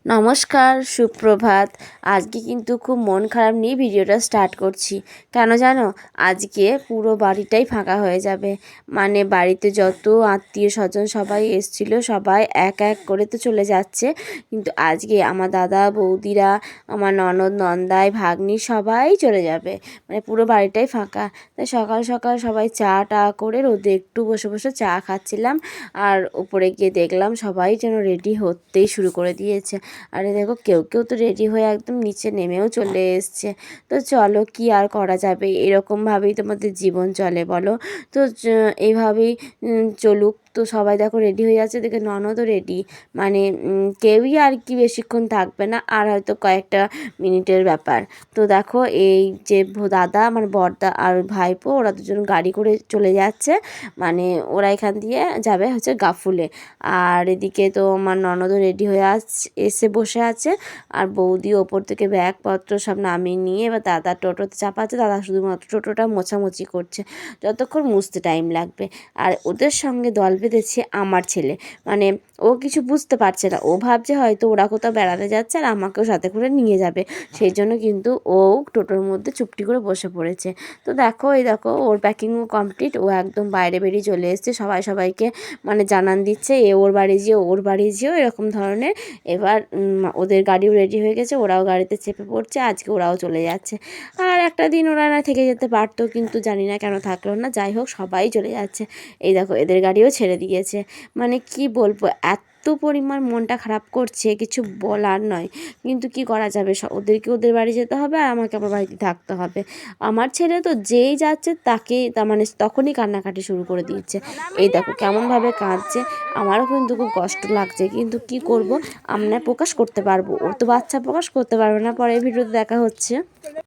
নমস্কার, সুপ্রভাত। আজকে কিন্তু খুব মন খারাপ নিয়ে ভিডিওটা স্টার্ট করছি। কেন জানো? আজকে পুরো বাড়িটাই ফাঁকা হয়ে যাবে। মানে বাড়িতে যত আত্মীয় স্বজন সবাই এসেছিলো, সবাই এক এক করে তো চলে যাচ্ছে। কিন্তু আজকে আমার দাদা বৌদিরা, আমার ননদ নন্দাই ভাগ্নি সবাই চলে যাবে। মানে পুরো বাড়িটাই ফাঁকা। তাই সকাল সকাল সবাই চা টা করে রোদে একটু বসে বসে চা খাচ্ছিলাম। আর উপরে গিয়ে দেখলাম সবাই যেন রেডি হতেই শুরু করে দিয়েছে। আরে দেখো, কেউ কেউ তো রেডি হয়ে একদম নিচে নেমেও চলে এসছে। তো চলো, কি আর করা যাবে, এরকমভাবেই তোমাদের জীবন চলে বলো। তো এইভাবেই চলুক। তো সবাই দেখো রেডি হয়ে যাচ্ছে, দেখে ননদও রেডি। মানে কেউই আর কি বেশিক্ষণ থাকবে না, আর হয়তো কয়েকটা মিনিটের ব্যাপার। তো দেখো, এই যে দাদা আমার বড়দা আর ভাইপো, ওরা দুজন গাড়ি করে চলে যাচ্ছে। মানে ওরা এখান দিয়ে যাবে হচ্ছে গাফুলে। আর এদিকে তো আমার ননদও রেডি হয়ে এসে বসে আছে। আর বৌদি ওপর থেকে ব্যাগপত্র সব নামিয়ে নিয়ে এবার দাদা টোটোতে চাপাচ্ছে। দাদা শুধুমাত্র টোটোটা মোছামুছি করছে, যতক্ষণ মুছতে টাইম লাগবে। আর ওদের সঙ্গে দল বেঁধেছে আমার ছেলে। মানে ও কিছু বুঝতে পারছে না, ও ভাবছে হয়তো ওরা কোথাও বেড়াতে যাচ্ছে আর আমাকেও সাথে করে নিয়ে যাবে। সেই জন্য কিন্তু ও টোটোর মধ্যে চুপটি করে বসে পড়েছে। তো দেখো, এই দেখো ওর প্যাকিংও কমপ্লিট, ও একদম বাইরে বেরিয়ে চলে এসছে। সবাইকে মানে জানান দিচ্ছে, এ ওর বাড়ি যেও, ওর বাড়ি যেও, এরকম ধরনের। এবার ওদের গাড়িও রেডি হয়ে গেছে, ওরাও গাড়িতে চেপে পড়ছে, আজকে ওরাও চলে যাচ্ছে। আর একটা দিন ওরা না থেকে যেতে পারতো, কিন্তু জানি না কেন থাকলো না। যাই হোক, সবাই চলে যাচ্ছে। এই দেখো, এদের গাড়িও ছেড়ে দিয়েছে। মানে কি বলবো, এত পরিমাণ মনটা খারাপ করছে, কিছু বলার নয়। কিন্তু কি করা যাবে, ওদেরকে ওদের বাড়ি যেতে হবে আর আমাকে আমার বাড়িতে থাকতে হবে। আমার ছেলে তো যেই যাচ্ছে তাকেই মানে তখনই কান্নাকাটি শুরু করে দিচ্ছে। এই দেখো কেমনভাবে কাঁদছে। আমারও কিন্তু খুব কষ্ট লাগছে, কিন্তু কি করব, আমরা প্রকাশ করতে পারবো, ও তো বাচ্চা, প্রকাশ করতে পারবে না। পরের ভিডিওতে দেখা হচ্ছে।